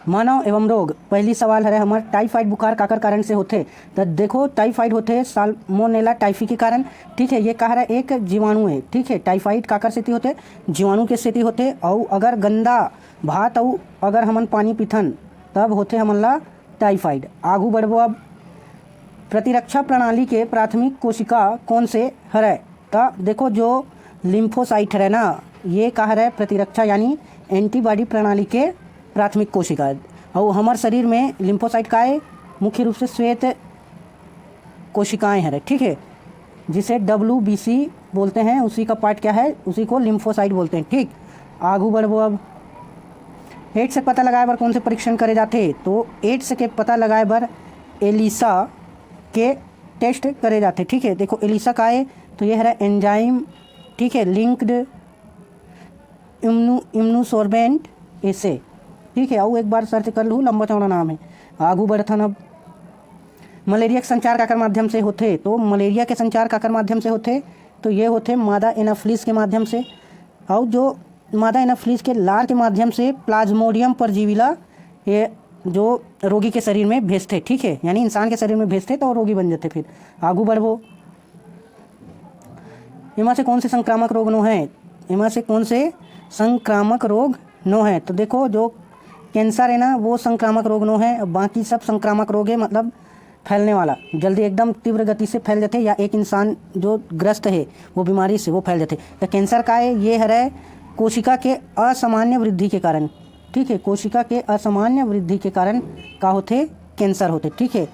मानव एवं रोग। पहली सवाल है हमार टाइफाइड बुखार काकर कारण से होते। तो देखो टाइफाइड होते साल्मोनेला टाइफी के कारण। ठीक है, ये कह रहा है एक जीवाणु है। ठीक है, टाइफाइड काकर से होते, जीवाणु के से होते। और अगर गंदा भात और अगर हमन पानी पीथन तब होते हमन ला टाइफाइड। आगू बढ़बो अब, प्रतिरक्षा प्रणाली के प्राथमिक कोशिका कौन से हरे। तो देखो जो लिम्फोसाइट है ना, ये कह रहा है प्रतिरक्षा यानी एंटीबॉडी प्रणाली के प्राथमिक कोशिका है। और हमारे शरीर में लिम्फोसाइट का है मुख्य रूप से श्वेत कोशिकाएं हैं। ठीक है, जिसे WBC बोलते हैं, उसी का पार्ट क्या है, उसी को लिम्फोसाइट बोलते हैं। ठीक, आगू बढ़ो अब, एड्स से पता लगाए बर कौन से परीक्षण करे जाते। तो एड्स के पता लगाए बर एलिसा के टेस्ट करे जाते। ठीक है, देखो एलिसा का है तो ये है एंजाइम। ठीक है, लिंक्ड इम्यूनोसोर्बेंट ऐसे। ठीक है, और एक बार सर्च कर लूँ, लंबा चौड़ा नाम है। आगू बढ़थन अब, मलेरिया के संचार काकर माध्यम से होते। तो मलेरिया के संचार काकर माध्यम से होते, तो ये होते मादा एनाफ्लिस के माध्यम से। और जो मादा एनाफ्लिस के लार के माध्यम से प्लाज्मोडियम परजीविला ये जो रोगी के शरीर में भेजते। ठीक है, यानी इंसान के शरीर में भेजते तो रोगी बन जाते। फिर आगू बढ़ो, इमा से कौन से संक्रामक रोग नो है। इमा से कौन से संक्रामक रोग नो है। तो देखो जो कैंसर है ना, वो संक्रामक रोग नो है। बाकी सब संक्रामक रोग है, मतलब फैलने वाला, जल्दी एकदम तीव्र गति से फैल जाते, या एक इंसान जो ग्रस्त है वो बीमारी से वो फैल जाते। तो कैंसर का है ये है कोशिका के असामान्य वृद्धि के कारण। ठीक है, कोशिका के असामान्य वृद्धि के कारण का होते कैंसर होते। ठीक है,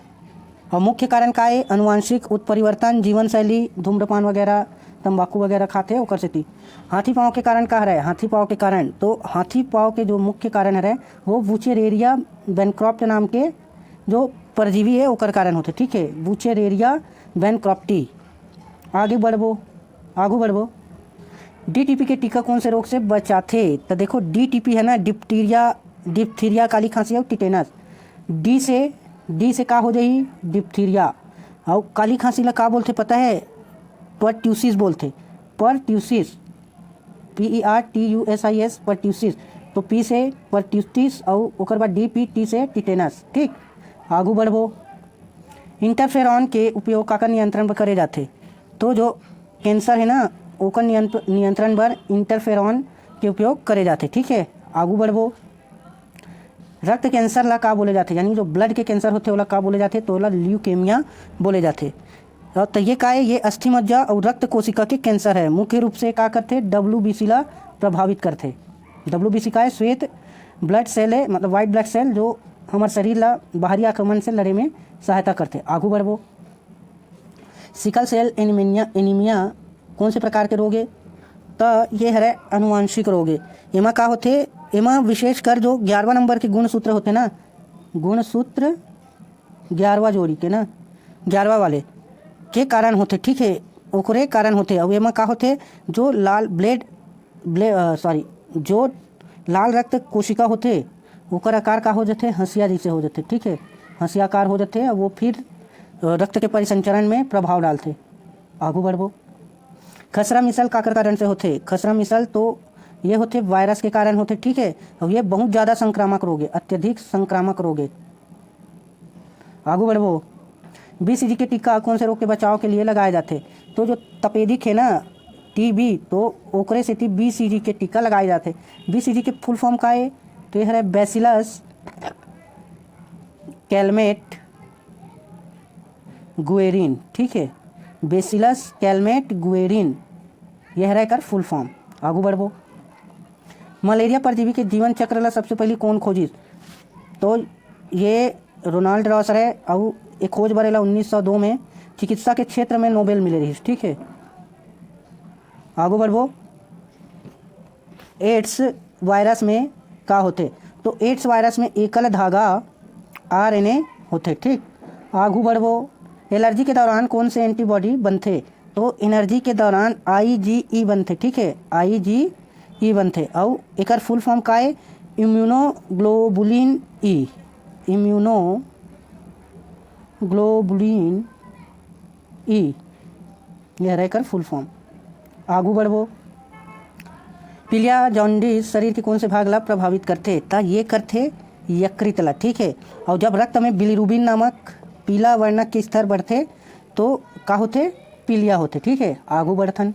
और मुख्य कारण का है अनुवांशिक उत्परिवर्तन, जीवन शैली, धूम्रपान वगैरह, तंबाकू वगैरह खाते ओकर से। हाथी पाँव के कारण का है, हाथी पाँव के कारण। तो हाथी पाँव के जो मुख्य कारण है वो वुचेरेरिया बैनक्रॉफ्ट नाम के जो परजीवी है ओकर कारण होते। ठीक है, वुचेरेरिया बैनक्रॉफ्टी। आगे बढ़बो, आगू बढ़बो, DTP के टीका कौन से रोग से बचाते। तो देखो DTP है ना, डिप्थीरिया, काली खांसी और टिटेनस। डी से का हो जाही डिप्थीरिया। और काली खांसी ला का बोलते पता है, परट्यूसिस बोलते, परट्यूसिस, PERTUSIS, परट्यूसिस। तो P से परट्यूसिस और ओकर बाद DPT से टिटेनस। ठीक, आगू बढ़बो, इंटरफेरॉन के उपयोग काकर नियंत्रण पर करे जाते। तो जो कैंसर है ना, ओकर नियंत्रण पर इंटरफेरॉन के उपयोग करे जाते। ठीक है, आगू बढ़बो, रक्त कैंसर ला का बोले जाते, यानी जो ब्लड के कैंसर होते ओला का बोले जाते। तो ओला ल्यूकेमिया बोले जाते। तो ये का है, ये अस्थि मज्जा और रक्त कोशिका के कैंसर है। मुख्य रूप से का करते, WBC ला प्रभावित करते। WBC का है श्वेत ब्लड सेल है, मतलब वाइट ब्लड सेल, जो हमारे शरीर ला बाहरी आक्रमण से लड़े में सहायता करते। आगू बढ़बो, सिकल सेल एनीमिया कौन से प्रकार के रोग है। तो ये है अनुवांशिक रोग है। एमा का होते, एमा विशेषकर जो 11वां नंबर के गुणसूत्र होते ना, गुणसूत्र 11वां जोड़ी के ना, 11वां वाले के कारण होते। ठीक है, ओकरे कारण होते। और एमा का होते, जो जो लाल रक्त कोशिका होते ओकर आकार का हो जाते हंसिया जैसे हो जाते। ठीक है, हंसियाकार हो जाते, वो फिर रक्त के परिसंचरण में प्रभाव डालते। आगू बढ़बो, खसरा मिसल काकर कारण से होते। खसरा मिसल तो ये होते वायरस के कारण होते। ठीक है, और ये बहुत ज़्यादा संक्रामक रोग है, अत्यधिक संक्रामक रोग है। आगू बढ़बो, BCG के टीका कौन से रोग के बचाव के लिए लगाए जाते। तो जो तपेदिक है ना, TB, तो ओकरे से BCG के टीका लगाए जाते। BCG के फुल फॉर्म का है, तो यह है बैसिलस कैलमेट गुएरिन। ठीक है, बैसिलस कैलमेट गुएरिन, यह रहकर फुल फॉर्म। आगू बढ़बो, मलेरिया परजीवी के जीवन चक्र ला सबसे पहले कौन खोजी। तो ये रोनाल्ड रॉसर है, और एक खोज बरेला 1902 में चिकित्सा के क्षेत्र में नोबेल मिले रही। ठीक है, आगू बढ़बो, एड्स वायरस में का होते। तो एड्स वायरस में एकल धागा RNA होते। ठीक, आगू बढ़बो, एलर्जी के दौरान कौन से एंटीबॉडी बनते। तो एनर्जी के दौरान IgE बनते। ठीक है, IgE बनते। और एकर फुल फॉर्म का है इम्यूनोग्लोबुलिन E, इम्यूनोग्लोबुलिन E, यह रहकर फुल फॉर्म। आगू बढ़बो, पीलिया जॉन्डिस शरीर के कौन से भाग ला प्रभावित करते। ता ये करते यकृतला, ठीक है। और जब रक्त में बिलिरुबिन नामक पीला वर्णक के स्तर बढ़ते तो का होते, पीलिया होते, ठीक है। आगू बढ़थन।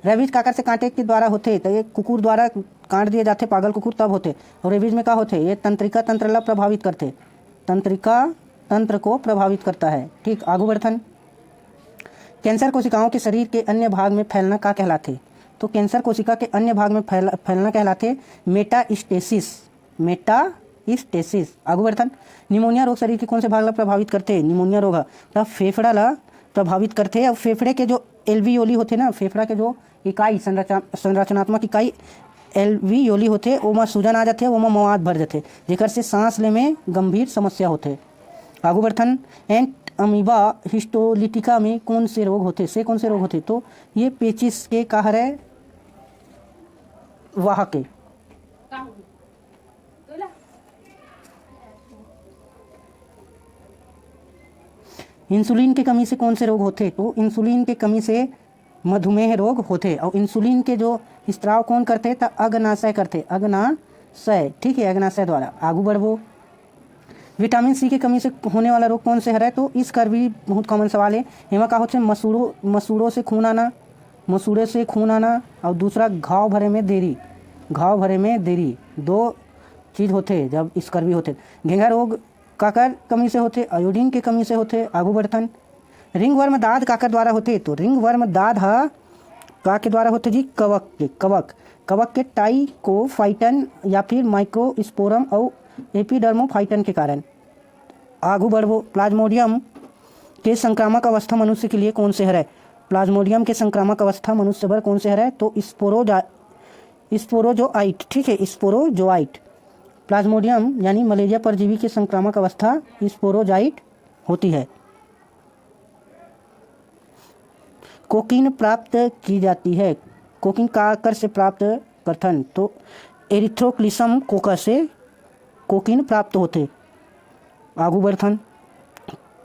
रेबीज काकर से कांटे के द्वारा होते, तो ये कुकुर द्वारा काट दिए जाते पागल कुकुर तब होते। और रेबीज में का होते, ये तंत्रिका तंत्र ला प्रभावित करते, तंत्रिका तंत्र को प्रभावित करता है, ठीक। आगू बढ़थन। कैंसर कोशिकाओं के शरीर के अन्य भाग में फैलना का कहलाते, तो कैंसर कोशिका के अन्य भाग में फैलना कहलाते मेटास्टेसिस, मेटास्टेसिस। आगू बढ़थन। निमोनिया रोग शरीर के कौन से भाग ला प्रभावित करते, निमोनिया रोग तो फेफड़ा ला प्रभावित करते। और फेफड़े के जो एल्वियोली होते ना, फेफड़ा के जो इकाई संरचनात्मक इकाई एल्वियोली होते, ओमा सूजन आ जाते, ओमा मवाद भर जाते, जेकर से सांस ले में गंभीर समस्या होते। आगू बढ़थन। एंट अमीबा हिस्टोलिटिका में कौन से रोग होते, से कौन से रोग होते, तो ये पेचिस के का है वाहक के। इंसुलिन की कमी से कौन से रोग होते, तो इंसुलिन की कमी से मधुमेह रोग होते। और इंसुलिन के जो स्त्राव कौन करते, तो अग्नाशय करते, अग्नाशय, ठीक है, अग्नाशय द्वारा। आगू बढ़ो। विटामिन सी की कमी से होने वाला रोग कौन से है, तो इसका भी बहुत कॉमन सवाल है। एमा का होते मसूड़ों से खून आना, मसूड़े से खून आना। और दूसरा घाव भरे में देरी, घाव भरे में देरी, दो चीज़ होते जब स्कर्वी होते। घेंघा रोग काकर कमी से होते, आयोडीन की कमी से होते। आगू बढ़थन। रिंगवर्म दाद काकर द्वारा होते, तो रिंगवर्म दाद का के द्वारा होते जी, कवक के, कवक के टाइकोफाइटन या फिर माइक्रोस्पोरम और एपिडर्मोफाइटन के कारण। आगू बढ़ो। प्लाज्मोडियम के संक्रामक अवस्था मनुष्य के लिए कौन से है, प्लाज्मोडियम के संक्रामक अवस्था मनुष्य पर कौन से है, तो स्पोरोजोआइट, ठीक है, स्पोरोजोआइट। प्लाज्मोडियम यानी मलेरिया परजीवी की संक्रामक अवस्था स्पोरोजाइट होती है। कोकीन प्राप्त की जाती है, कोकीन का आकर से प्राप्त करथन, तो एरिथ्रोक्लिसम कोका से कोकीन प्राप्त होते। आगू बढ़थन।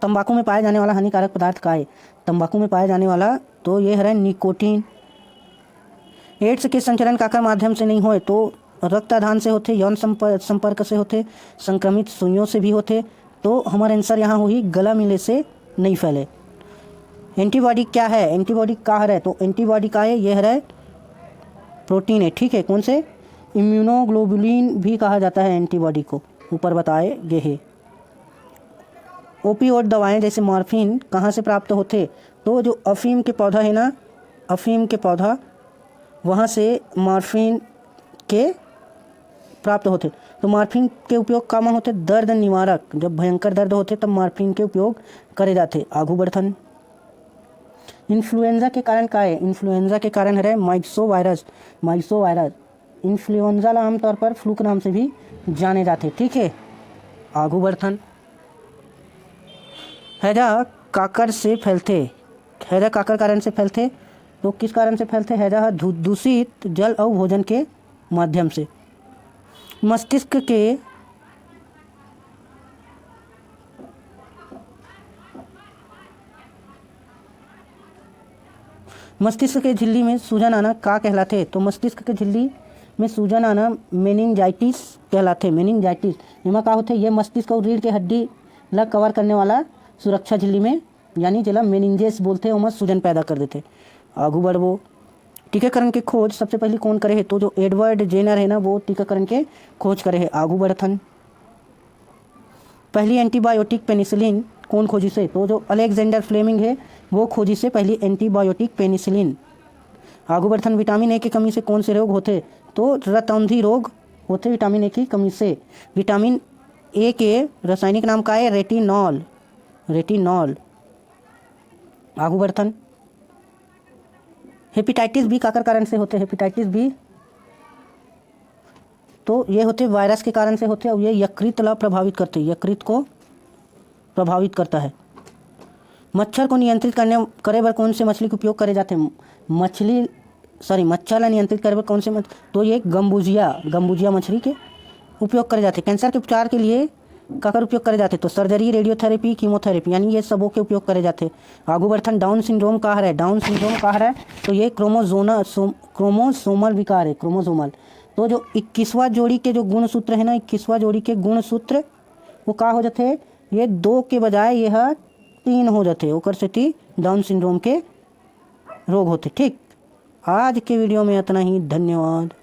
तंबाकू में पाया जाने वाला हानिकारक पदार्थ का है, तंबाकू में पाया जाने वाला तो ये है निकोटीन। एड्स के संचरण काकर माध्यम से नहीं होए, तो रक्ताधान से होते, यौन संपर्क से होते, संक्रमित सुइयों से भी होते। तो हमारा आंसर यहाँ हुई गला मिले से नहीं फैले। एंटीबॉडी क्या है, एंटीबॉडी का है, तो एंटीबॉडी का है, ये है प्रोटीन है, ठीक है। कौन से, इम्यूनोग्लोबुलिन भी कहा जाता है एंटीबॉडी को, ऊपर बताए गए हैं। ओपियोइड दवाएं जैसे मॉर्फिन कहाँ से प्राप्त होते, तो जो अफीम के पौधा है ना, अफीम के पौधा, वहाँ से मॉर्फिन के प्राप्त होते। तो मॉर्फिन के उपयोग काम होते, दर्द निवारक, जब भयंकर दर्द होते तब मॉर्फिन के उपयोग करे जाते। आगू बढ़थन। इन्फ्लुएंजा के कारण का है, इन्फ्लुएंजा के कारण है माइक्सो वायरस, इन्फ्लुएंजा आमतौर पर फ्लू के नाम से भी जाने जाते, ठीक है। आगू बढ़थन। हैजा काकर से फैलते, हैजा काकर कारण से फैलते, तो किस कारण से फैलते, हैजा दूषित जल और भोजन के माध्यम से। मस्तिष्क के झिल्ली में सूजन आना का कहलाते, तो मस्तिष्क के झिल्ली में सूजन आना मेनिंजाइटिस कहलाते, मेनिंजाइटिस। इमा का होते, ये मस्तिष्क और रीढ़ के हड्डी ला कवर करने वाला सुरक्षा झिल्ली में, यानी जिला मेनिंजेस बोलते हैं, उमस सूजन पैदा कर देते। आगू बढ़ो। टीकाकरण की खोज सबसे पहले कौन करे है, तो जो एडवर्ड जेनर है ना, वो टीकाकरण के खोज करे है। आगू बढ़थन। पहली एंटीबायोटिक पेनिसिलिन कौन खोजी से, तो जो अलेक्जेंडर फ्लेमिंग है वो खोजी से पहली एंटीबायोटिक पेनिसिलिन। आगू बढ़थन। विटामिन ए की कमी से कौन से रोग होते, तो रतौंधी रोग होते विटामिन ए की कमी से। विटामिन ए के रासायनिक नाम का है रेटिनॉल, रेटिनॉल। आगू बढ़थन। हेपेटाइटिस बी काकर कारण से होते, हेपेटाइटिस बी तो ये होते वायरस के कारण से होते, और ये यकृत ला प्रभावित करते, यकृत को प्रभावित करता है। मच्छर को नियंत्रित करे बर कौन से मछली का उपयोग करे जाते, मच्छर ला नियंत्रित करे बर कौन से तो ये गम्बुजिया मछली के उपयोग करे जाते। कैंसर के उपचार के लिए काकर उपयोग करे जाते, तो सर्जरी, रेडियोथेरेपी, कीमोथेरेपी, यानी ये सबों के उपयोग करे जाते। आगू बढ़थन। डाउन सिंड्रोम का है, डाउन सिंड्रोम का है, तो ये क्रोमोसोमल विकार है, क्रोमोसोमल। तो जो 21वां जोड़ी के जो गुणसूत्र है ना, 21वां जोड़ी के गुणसूत्र वो का हो जाते, ये 2 के बजाय यह 3 हो जाते, ओकर सेती डाउन सिंड्रोम के रोग होते। ठीक, आज के वीडियो में इतना ही, धन्यवाद।